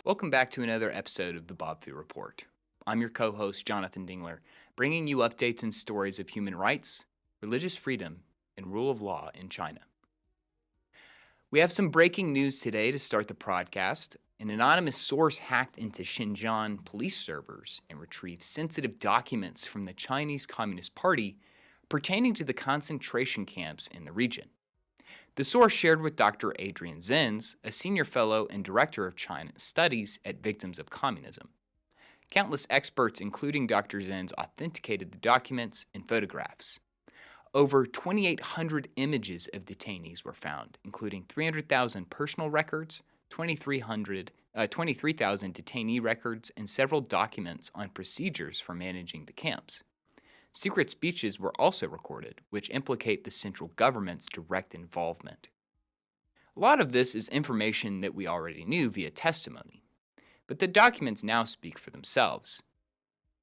Welcome back to another episode of the Bob Fu Report. I'm your co-host, Jonathan Dingler, bringing you updates and stories of human rights, religious freedom, and rule of law in China. We have some breaking news today to start the podcast. An anonymous source hacked into Xinjiang police servers and retrieved sensitive documents from the Chinese Communist Party pertaining to the concentration camps in the region. The source shared with Dr. Adrian Zenz, a senior fellow and director of China studies at Victims of Communism. Countless experts, including Dr. Zenz, authenticated the documents and photographs. Over 2,800 images of detainees were found, including 300,000 personal records, 23,000 detainee records, and several documents on procedures for managing the camps. Secret speeches were also recorded, which implicate the central government's direct involvement. A lot of this is information that we already knew via testimony, but the documents now speak for themselves.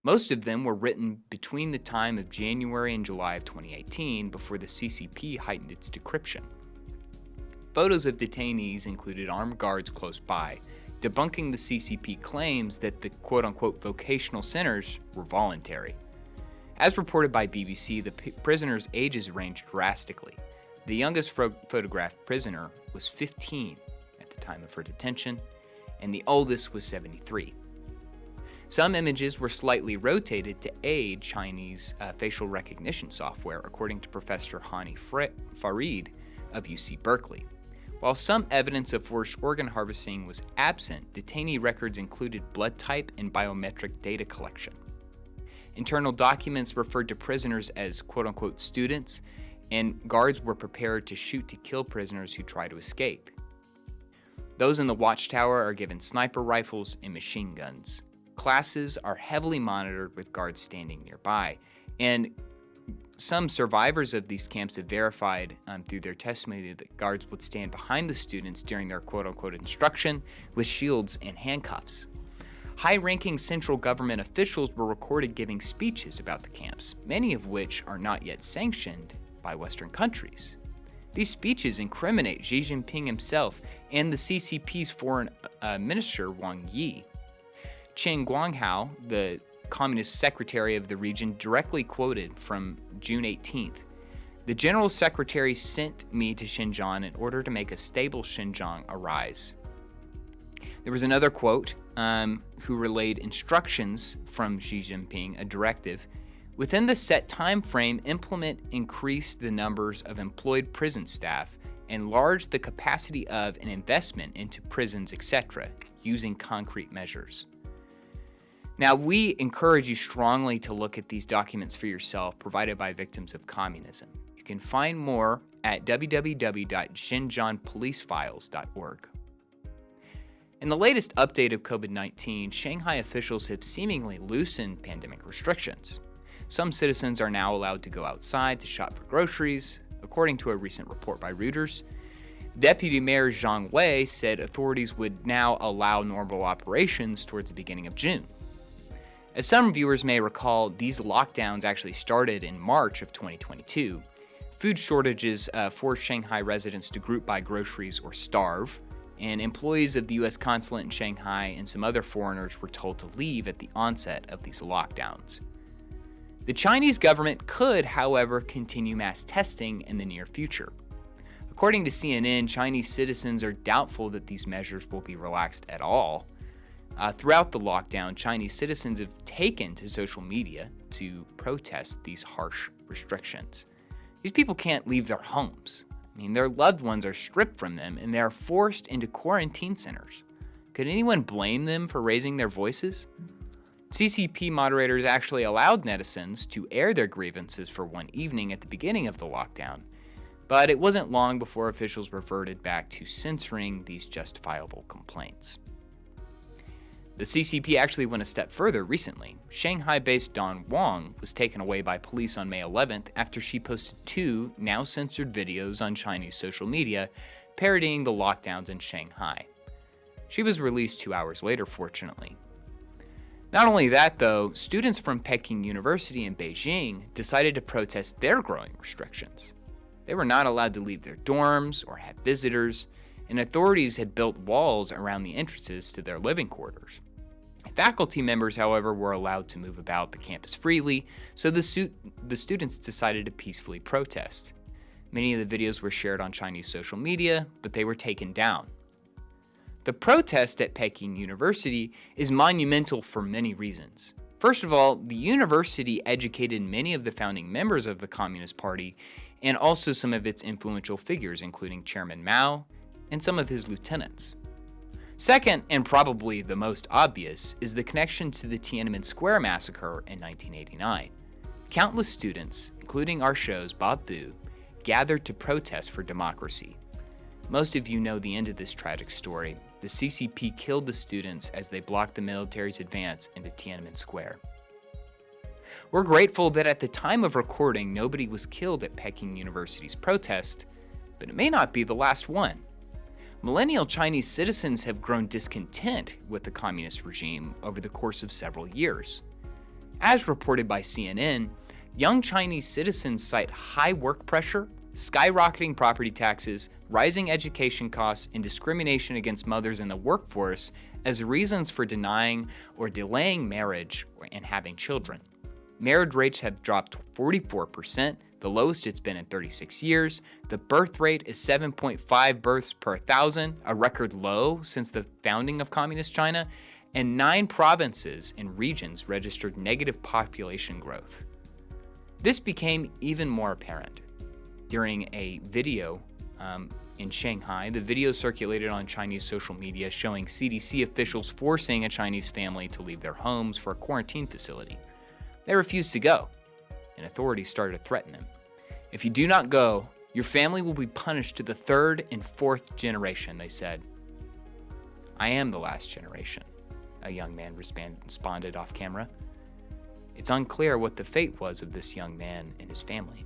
Most of them were written between the time of January and July of 2018, before the CCP heightened its decryption. Photos of detainees included armed guards close by, debunking the CCP claims that the quote-unquote vocational centers were voluntary. As reported by BBC, the prisoners' ages ranged drastically. The youngest photographed prisoner was 15 at the time of her detention, and the oldest was 73. Some images were slightly rotated to aid Chinese facial recognition software, according to Professor Hani Farid of UC Berkeley. While some evidence of forced organ harvesting was absent, detainee records included blood type and biometric data collection. Internal documents referred to prisoners as quote-unquote students, and guards were prepared to shoot to kill prisoners who try to escape. Those in the watchtower are given sniper rifles and machine guns. Classes are heavily monitored with guards standing nearby, and some survivors of these camps have verified through their testimony that guards would stand behind the students during their quote-unquote instruction with shields and handcuffs. High-ranking central government officials were recorded giving speeches about the camps, many of which are not yet sanctioned by Western countries. These speeches incriminate Xi Jinping himself and the CCP's foreign minister Wang Yi. Chen Guanghao, the communist secretary of the region, directly quoted from June 18th, "The General Secretary sent me to Xinjiang in order to make a stable Xinjiang arise." There was another quote who relayed instructions from Xi Jinping, a directive. "Within the set time frame, increase the numbers of employed prison staff, enlarge the capacity of and investment into prisons, etc., using concrete measures." Now, we encourage you strongly to look at these documents for yourself, provided by Victims of Communism. You can find more at www.xinjiangpolicefiles.org. In the latest update of COVID-19, Shanghai officials have seemingly loosened pandemic restrictions. Some citizens are now allowed to go outside to shop for groceries, according to a recent report by Reuters. Deputy Mayor Zhang Wei said authorities would now allow normal operations towards the beginning of June. As some viewers may recall, these lockdowns actually started in March of 2022. Food shortages forced Shanghai residents to group buy groceries or starve, and employees of the U.S. consulate in Shanghai and some other foreigners were told to leave at the onset of these lockdowns. The Chinese government could, however, continue mass testing in the near future. According to CNN, Chinese citizens are doubtful that these measures will be relaxed at all. Throughout the lockdown, Chinese citizens have taken to social media to protest these harsh restrictions. These people can't leave their homes. Their loved ones are stripped from them, and they are forced into quarantine centers. Could anyone blame them for raising their voices? CCP moderators actually allowed netizens to air their grievances for one evening at the beginning of the lockdown, but it wasn't long before officials reverted back to censoring these justifiable complaints. The CCP actually went a step further recently. Shanghai-based Dawn Wang was taken away by police on May 11th after she posted 2 now-censored videos on Chinese social media parodying the lockdowns in Shanghai. She was released 2 hours later, fortunately. Not only that, though, students from Peking Univesity in Beijing decided to protest their growing restrictions. They were not allowed to leave their dorms or have visitors, and authorities had built walls around the entrances to their living quarters. Faculty members, however, were allowed to move about the campus freely, so the students decided to peacefully protest. Many of the videos were shared on Chinese social media, but they were taken down. The protest at Peking University is monumental for many reasons. First of all, the university educated many of the founding members of the Communist Party and also some of its influential figures, including Chairman Mao and some of his lieutenants. Second, and probably the most obvious, is the connection to the Tiananmen Square massacre in 1989. Countless students, including our show's Bob Fu, gathered to protest for democracy. Most of you know the end of this tragic story. The CCP killed the students as they blocked the military's advance into Tiananmen Square. We're grateful that at the time of recording, nobody was killed at Peking University's protest, but it may not be the last one. Millennial Chinese citizens have grown discontent with the communist regime over the course of several years. As reported by CNN, young Chinese citizens cite high work pressure, skyrocketing property taxes, rising education costs, and discrimination against mothers in the workforce as reasons for denying or delaying marriage and having children. Marriage rates have dropped 44%, the lowest it's been in 36 years. The birth rate is 7.5 births per 1,000, a record low since the founding of Communist China, and 9 provinces and regions registered negative population growth. This became even more apparent during a video in Shanghai. The video circulated on Chinese social media showing CDC officials forcing a Chinese family to leave their homes for a quarantine facility. They refused to go, and authorities started to threaten them. If you do not go, your family will be punished to the 3rd and 4th generation, they said. I am the last generation, a young man responded off camera. It's unclear what the fate was of this young man and his family.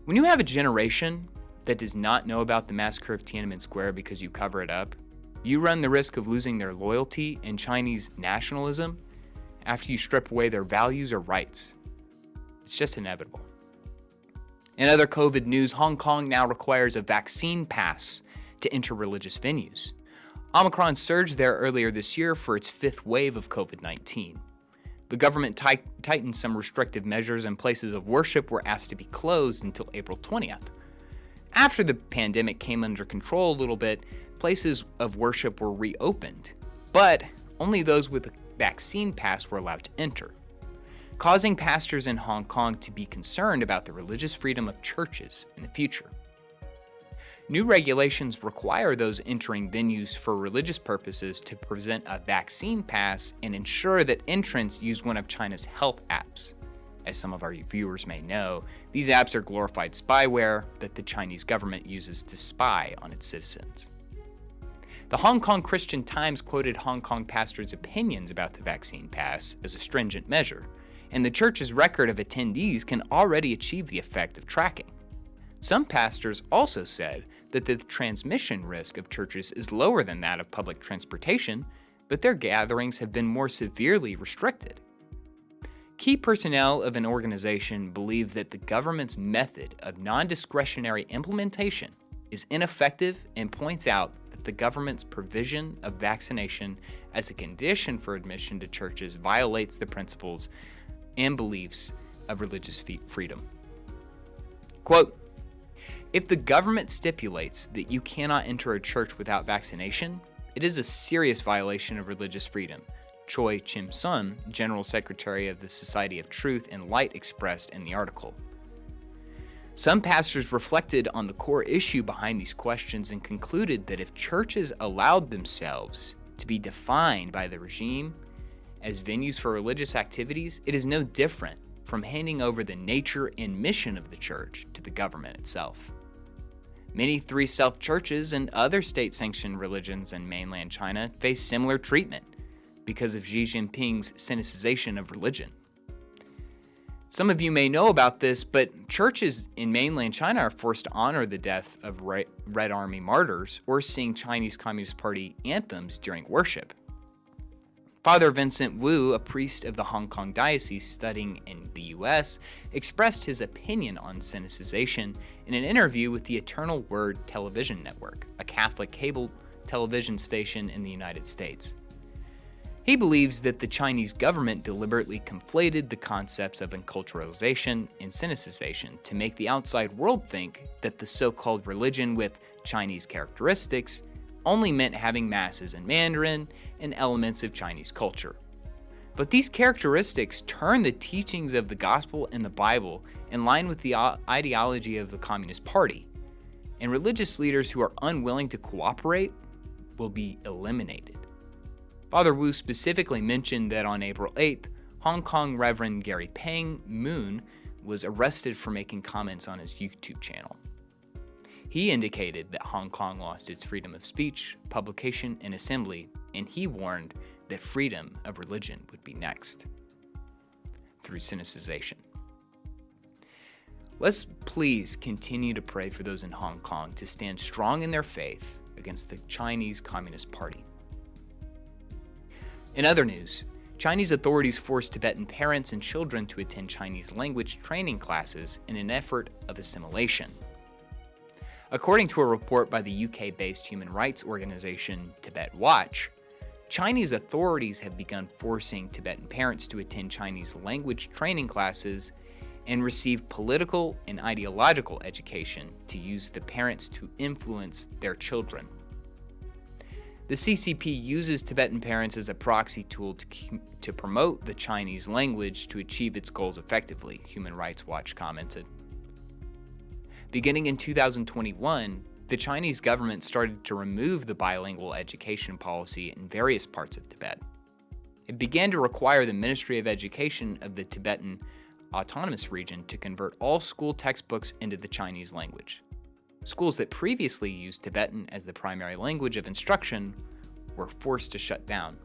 When you have a generation that does not know about the massacre of Tiananmen Square because you cover it up, you run the risk of losing their loyalty and Chinese nationalism after you strip away their values or rights. It's just inevitable. In other COVID news, Hong Kong now requires a vaccine pass to enter religious venues. Omicron surged there earlier this year for its 5th wave of COVID-19. The government tightened some restrictive measures and places of worship were asked to be closed until April 20th. After the pandemic came under control a little bit, places of worship were reopened, but only those with a vaccine pass were allowed to enter, causing pastors in Hong Kong to be concerned about the religious freedom of churches in the future. New regulations require those entering venues for religious purposes to present a vaccine pass and ensure that entrants use one of China's health apps. As some of our viewers may know, these apps are glorified spyware that the Chinese government uses to spy on its citizens. The Hong Kong Christian Times quoted Hong Kong pastors' opinions about the vaccine pass as a stringent measure, and the church's record of attendees can already achieve the effect of tracking. Some pastors also said that the transmission risk of churches is lower than that of public transportation, but their gatherings have been more severely restricted. Key personnel of an organization believe that the government's method of non-discretionary implementation is ineffective and points out that the government's provision of vaccination as a condition for admission to churches violates the principles and beliefs of religious freedom. Quote, "If the government stipulates that you cannot enter a church without vaccination, it is a serious violation of religious freedom," Choi Chim-sun, General Secretary of the Society of Truth and Light, expressed in the article. Some pastors reflected on the core issue behind these questions and concluded that if churches allowed themselves to be defined by the regime as venues for religious activities, it is no different from handing over the nature and mission of the church to the government itself. Many three-self churches and other state-sanctioned religions in mainland China face similar treatment because of Xi Jinping's sinicization of religion. Some of you may know about this, but churches in mainland China are forced to honor the deaths of Red Army martyrs or sing Chinese Communist Party anthems during worship. Father Vincent Wu, a priest of the Hong Kong diocese studying in the U.S., expressed his opinion on Sinicization in an interview with the Eternal Word Television Network, a Catholic cable television station in the United States. He believes that the Chinese government deliberately conflated the concepts of enculturalization and Sinicization to make the outside world think that the so-called religion with Chinese characteristics only meant having masses in Mandarin and elements of Chinese culture. But these characteristics turn the teachings of the gospel and the Bible in line with the ideology of the Communist Party, and religious leaders who are unwilling to cooperate will be eliminated. Father Wu specifically mentioned that on April 8th, Hong Kong Reverend Gary Peng Moon was arrested for making comments on his YouTube channel. He indicated that Hong Kong lost its freedom of speech, publication, and assembly, and he warned that freedom of religion would be next through Sinicization. Let's please continue to pray for those in Hong Kong to stand strong in their faith against the Chinese Communist Party. In other news, Chinese authorities forced Tibetan parents and children to attend Chinese language training classes in an effort of assimilation. According to a report by the UK-based human rights organization Tibet Watch, Chinese authorities have begun forcing Tibetan parents to attend Chinese language training classes and receive political and ideological education to use the parents to influence their children. The CCP uses Tibetan parents as a proxy tool to promote the Chinese language to achieve its goals effectively, Human Rights Watch commented. Beginning in 2021, the Chinese government started to remove the bilingual education policy in various parts of Tibet. It began to require the Ministry of Education of the Tibetan Autonomous Region to convert all school textbooks into the Chinese language. Schools that previously used Tibetan as the primary language of instruction were forced to shut down.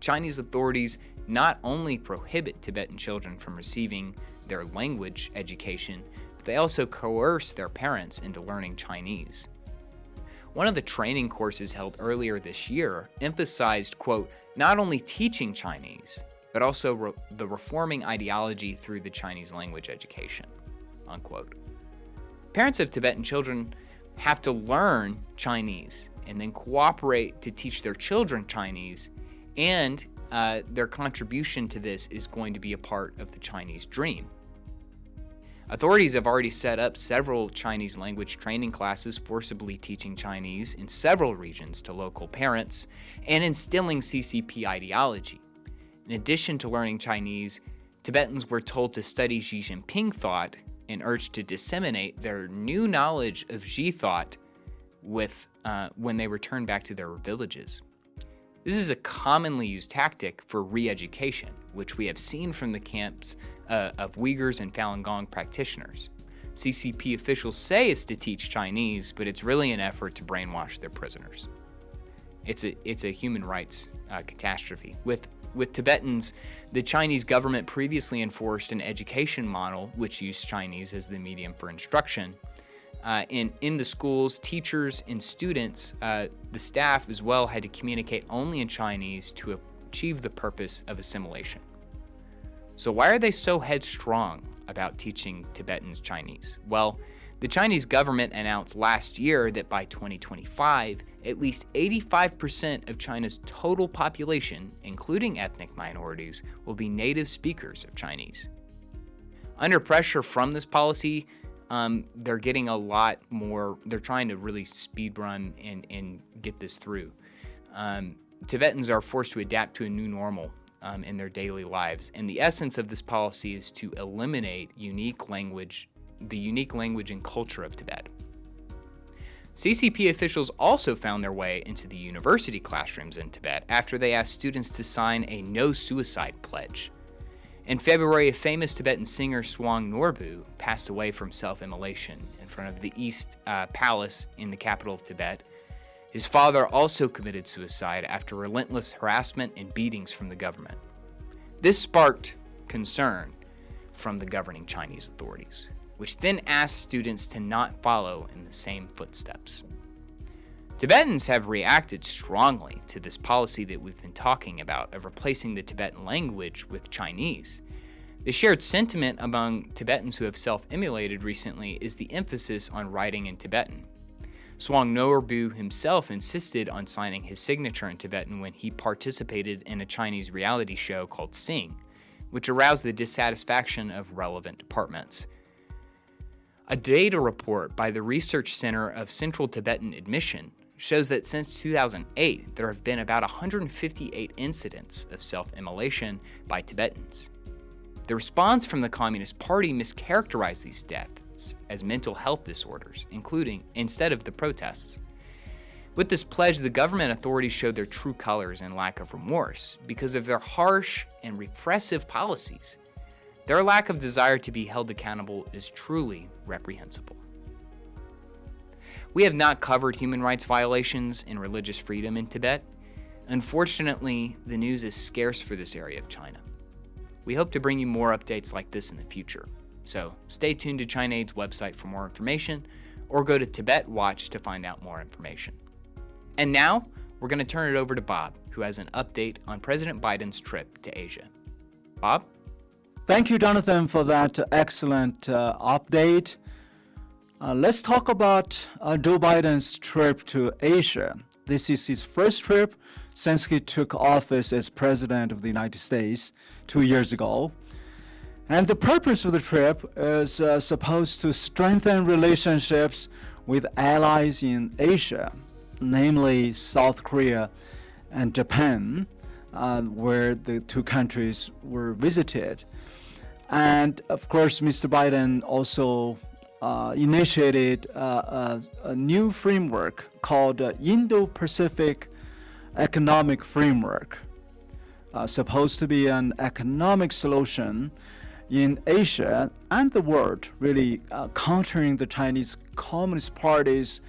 Chinese authorities not only prohibit Tibetan children from receiving their language education, but they also coerce their parents into learning Chinese. One of the training courses held earlier this year emphasized, quote, not only teaching Chinese, but also the reforming ideology through the Chinese language education, unquote. Parents of Tibetan children have to learn Chinese and then cooperate to teach their children Chinese, and their contribution to this is going to be a part of the Chinese dream. Authorities have already set up several Chinese language training classes forcibly teaching Chinese in several regions to local parents and instilling CCP ideology. In addition to learning Chinese, Tibetans were told to study Xi Jinping thought and urged to disseminate their new knowledge of Xi thought when they return back to their villages. This is a commonly used tactic for re-education, which we have seen from the camps of Uyghurs and Falun Gong practitioners. CCP officials say it's to teach Chinese, but it's really an effort to brainwash their prisoners. It's a human rights catastrophe. With Tibetans, the Chinese government previously enforced an education model which used Chinese as the medium for instruction. In the schools, teachers and students, the staff as well, had to communicate only in Chinese to achieve the purpose of assimilation. So why are they so headstrong about teaching Tibetans Chinese? Well, the Chinese government announced last year that by 2025, at least 85% of China's total population, including ethnic minorities, will be native speakers of Chinese. Under pressure from this policy, they're getting a lot more, they're trying to really speed run and get this through. Tibetans are forced to adapt to a new normal in their daily lives, and the essence of this policy is to eliminate the unique language and culture of Tibet. CCP officials also found their way into the university classrooms in Tibet after they asked students to sign a no-suicide pledge. In February, a famous Tibetan singer, Swang Norbu, passed away from self-immolation in front of the East Palace in the capital of Tibet. His father also committed suicide after relentless harassment and beatings from the government. This sparked concern from the governing Chinese authorities, which then asked students to not follow in the same footsteps. Tibetans have reacted strongly to this policy that we've been talking about of replacing the Tibetan language with Chinese. The shared sentiment among Tibetans who have self-immolated recently is the emphasis on writing in Tibetan. Swang Norbu himself insisted on signing his signature in Tibetan when he participated in a Chinese reality show called Sing, which aroused the dissatisfaction of relevant departments. A data report by the Research Center of Central Tibetan Admission shows that since 2008, there have been about 158 incidents of self-immolation by Tibetans. The response from the Communist Party mischaracterized these deaths as mental health disorders, including instead of the protests. With this pledge, the government authorities showed their true colors and lack of remorse because of their harsh and repressive policies. Their lack of desire to be held accountable is truly reprehensible. We have not covered human rights violations and religious freedom in Tibet. Unfortunately, the news is scarce for this area of China. We hope to bring you more updates like this in the future, so stay tuned to ChinaAid's website for more information, or go to Tibet Watch to find out more information. And now, we're going to turn it over to Bob, who has an update on President Biden's trip to Asia. Bob? Thank you, Jonathan, for that excellent update. Let's talk about Joe Biden's trip to Asia. This is his first trip since he took office as President of the United States 2 years ago. And the purpose of the trip is supposed to strengthen relationships with allies in Asia, namely South Korea and Japan, where the two countries were visited. And of course, Mr. Biden also initiated a new framework called Indo-Pacific Economic Framework, supposed to be an economic solution in Asia and the world, really countering the Chinese Communist Party's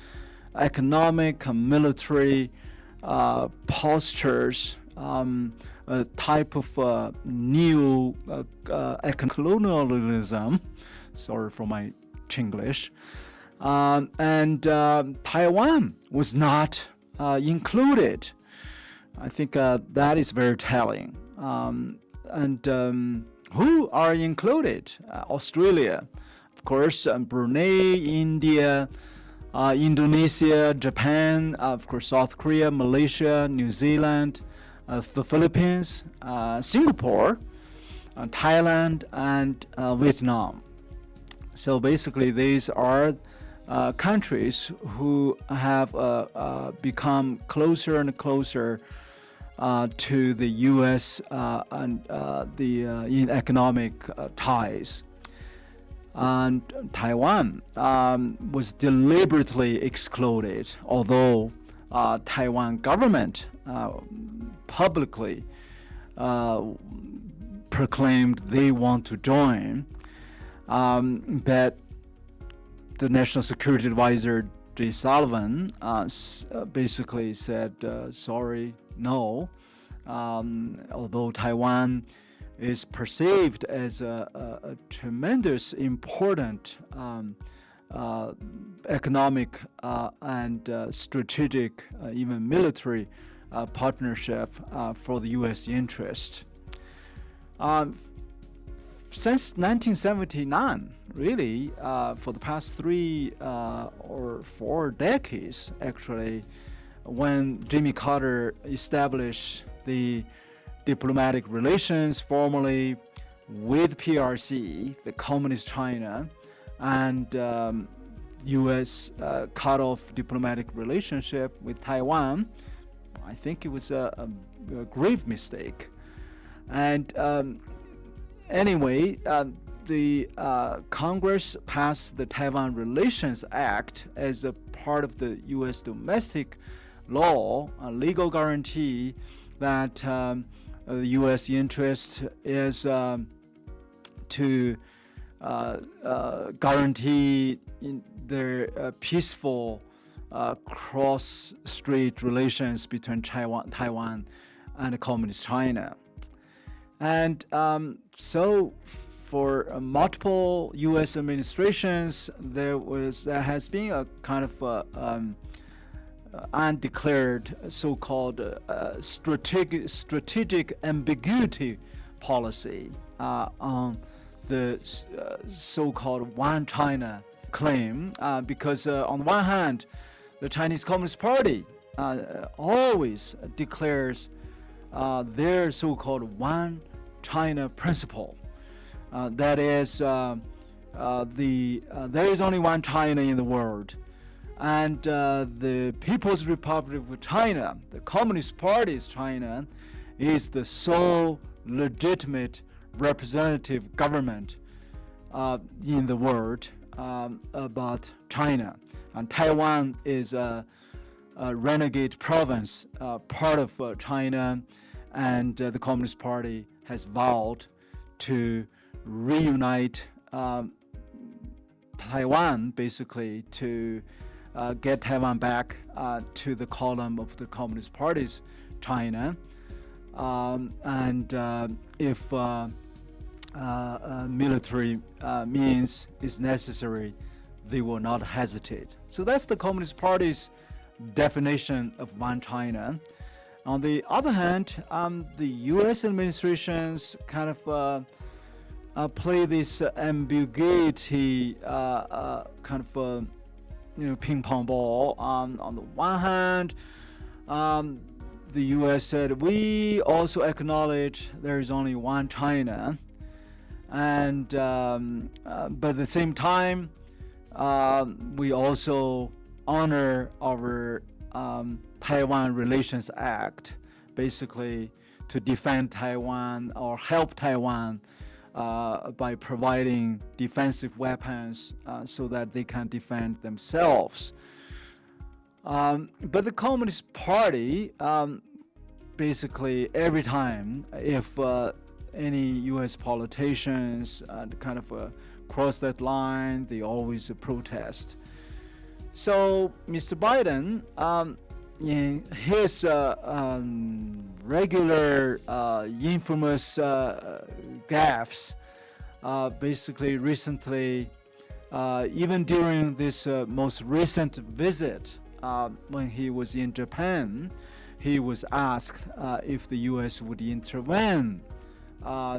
economic and military postures, a type of new colonialism. Sorry for my Chinglish. And Taiwan was not included. I think that is very telling. Who are included? Australia, of course, Brunei, India, Indonesia, Japan, of course, South Korea, Malaysia, New Zealand, the Philippines, Singapore, Thailand, and Vietnam. So basically, these are countries who have become closer and closer to the U.S. and in economic ties. And Taiwan was deliberately excluded, although Taiwan government publicly proclaimed they want to join. But the National Security Advisor Jay Sullivan basically said, sorry, no. Although Taiwan is perceived as a tremendous important economic and strategic, even military partnership for the U.S. interest. Since 1979, really, for the past 3 or 4 decades, actually, when Jimmy Carter established the diplomatic relations formally with PRC, the Communist China, and U.S. cut off diplomatic relationship with Taiwan, I think it was a grave mistake. And anyway, the Congress passed the Taiwan Relations Act as a part of the U.S. domestic law, a legal guarantee that the U.S. interest is to guarantee their peaceful cross-strait relations between Taiwan and Communist China. And so for multiple U.S. administrations, there has been a kind of undeclared so-called strategic ambiguity policy on the so-called One China claim, because on the one hand, the Chinese Communist Party always declares their so-called One China principle. That is, there is only one China in the world, and the People's Republic of China, the Communist Party's China, is the sole legitimate representative government in the world about China. And Taiwan is a renegade province, part of China, and the Communist Party has vowed to reunite Taiwan, basically to get Taiwan back to the column of the Communist Party's China. And if military means is necessary, they will not hesitate. So that's the Communist Party's definition of one China. On the other hand, the U.S. administrations kind of play this ambiguity kind of ping pong ball. On the one hand, the U.S. said we also acknowledge there is only one China, and but at the same time, we also honor our Taiwan Relations Act, basically to defend Taiwan or help Taiwan by providing defensive weapons so that they can defend themselves. But the Communist Party, basically every time if any U.S. politicians kind of cross that line, they always protest. So Mr. Biden, in his regular infamous gaffes, basically recently, even during this most recent visit, when he was in Japan, he was asked if the U.S. would intervene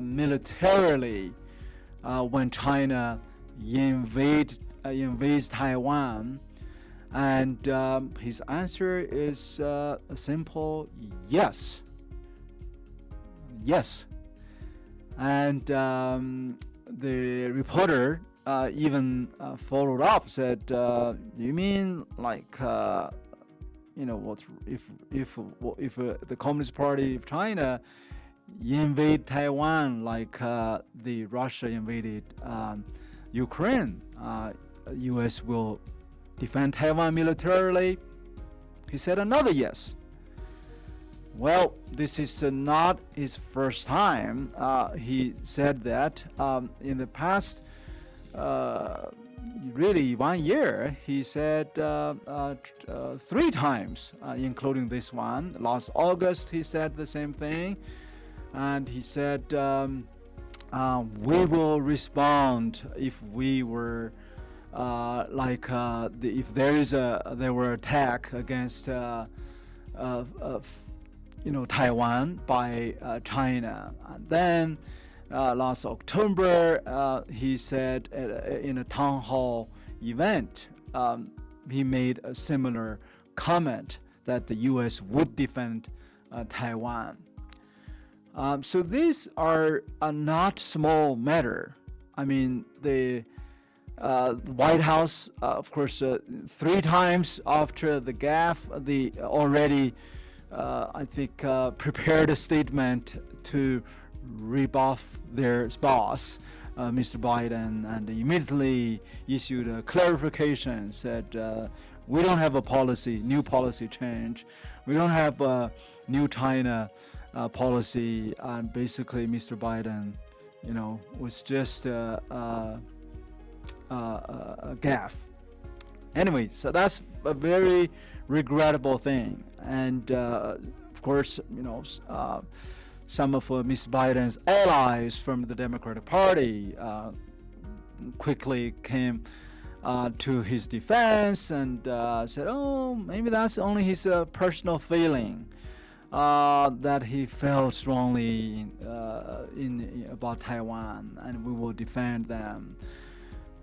militarily when China invades Taiwan. And his answer is a simple yes. Yes. And the reporter even followed up, said, "You mean like, what if the Communist Party of China invade Taiwan like the Russia invaded Ukraine? U.S. will defend Taiwan militarily?" He said another yes. Well, this is not his first time. He said that in the past, really 1 year, he said 3 times, including this one. Last August, he said the same thing. And he said, we will respond if we were if there were attack against Taiwan by China. And then last October, he said in a town hall event, he made a similar comment that the U.S. would defend Taiwan. So these are not small matter. I mean, the White House, of course, 3 times after the gaffe, they already, prepared a statement to rebuff their boss, Mr. Biden, and immediately issued a clarification, said, we don't have a new policy change. We don't have a new China policy. And basically, Mr. Biden, was just a gaffe. Anyway, so that's a very regrettable thing. And of course, some of Ms. Biden's allies from the Democratic Party quickly came to his defense and said, "Oh, maybe that's only his personal feeling that he felt strongly about Taiwan, and we will defend them."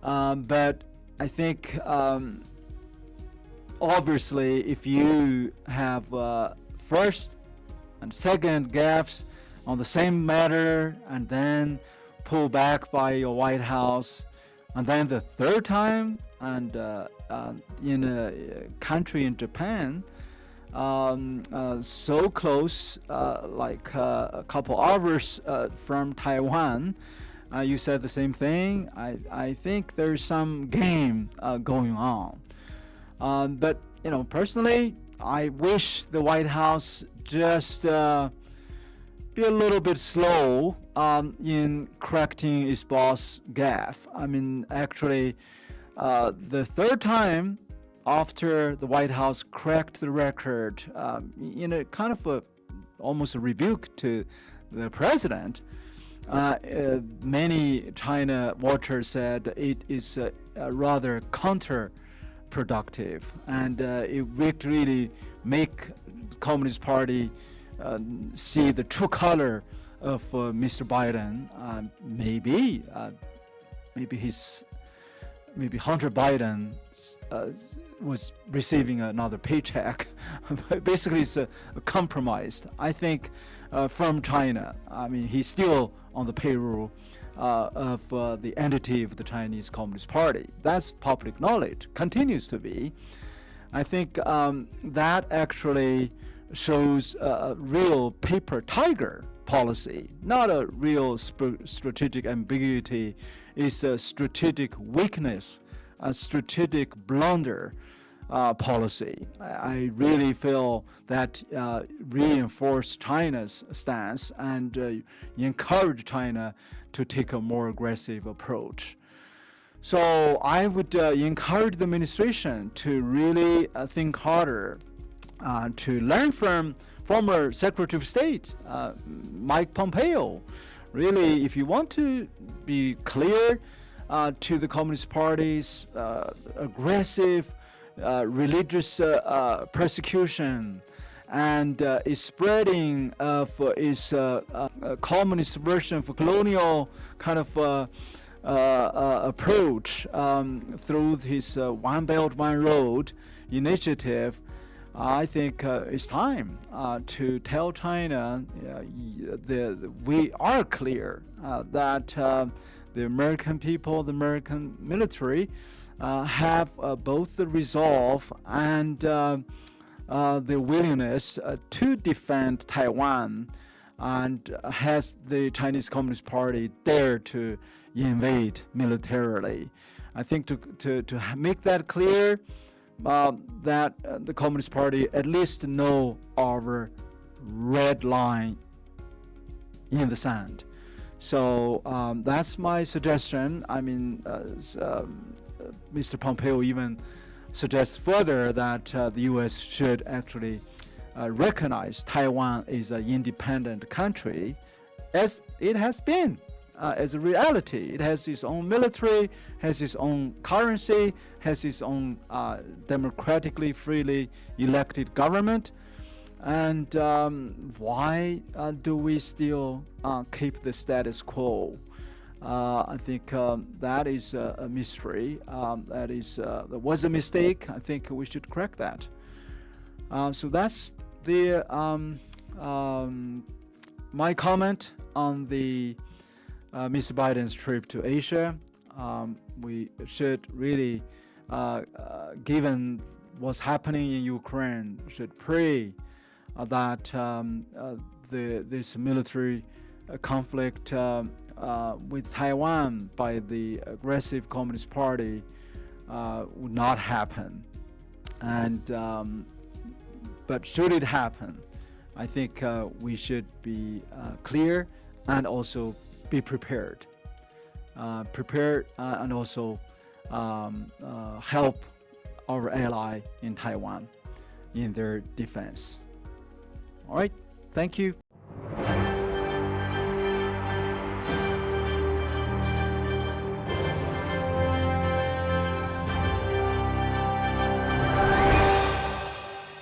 But I think obviously, if you have first and second gaffes on the same matter, and then pull back by your White House, and then the third time, and in a country in Japan, so close, like a couple hours from Taiwan, you said the same thing. I think there's some game going on. But personally, I wish the White House just be a little bit slow in correcting its boss gaffe. I mean, actually, the third time after the White House cracked the record, in a kind of almost a rebuke to the president, many China watchers said it is rather counterproductive, and it would really make the Communist Party see the true color of Mr. Biden. Maybe Hunter Biden was receiving another paycheck. Basically, it's a compromise, I think, from China. I mean, he's still on the payroll of the entity of the Chinese Communist Party. That's public knowledge, continues to be. I think that actually shows a real paper tiger policy, not a real strategic ambiguity. It's a strategic weakness, a strategic blunder policy. I really feel that reinforced China's stance and encourage China to take a more aggressive approach. So I would encourage the administration to really think harder, to learn from former Secretary of State Mike Pompeo. Really, if you want to be clear to the Communist Party's aggressive religious persecution and its spreading of its communist version of colonial kind of approach through his One Belt, One Road initiative, I think it's time to tell China we are clear that the American people, the American military, have both the resolve and the willingness to defend Taiwan, and has the Chinese Communist Party dare to invade militarily. I think to make that clear, that the Communist Party at least know our red line in the sand. So that's my suggestion. I mean, Mr. Pompeo even suggests further that the U.S. should actually recognize Taiwan as an independent country, as it has been. As a reality, it has its own military, has its own currency, has its own democratically, freely elected government. And why do we still keep the status quo? I think that is a mystery. That was a mistake. I think we should correct that. So that's the my comment on the Mr. Biden's trip to Asia. We should really, given what's happening in Ukraine, should pray that this military conflict with Taiwan by the aggressive Communist Party would not happen. And but should it happen, I think we should be clear and also be prepared. And also help our ally in Taiwan in their defense. All right, thank you.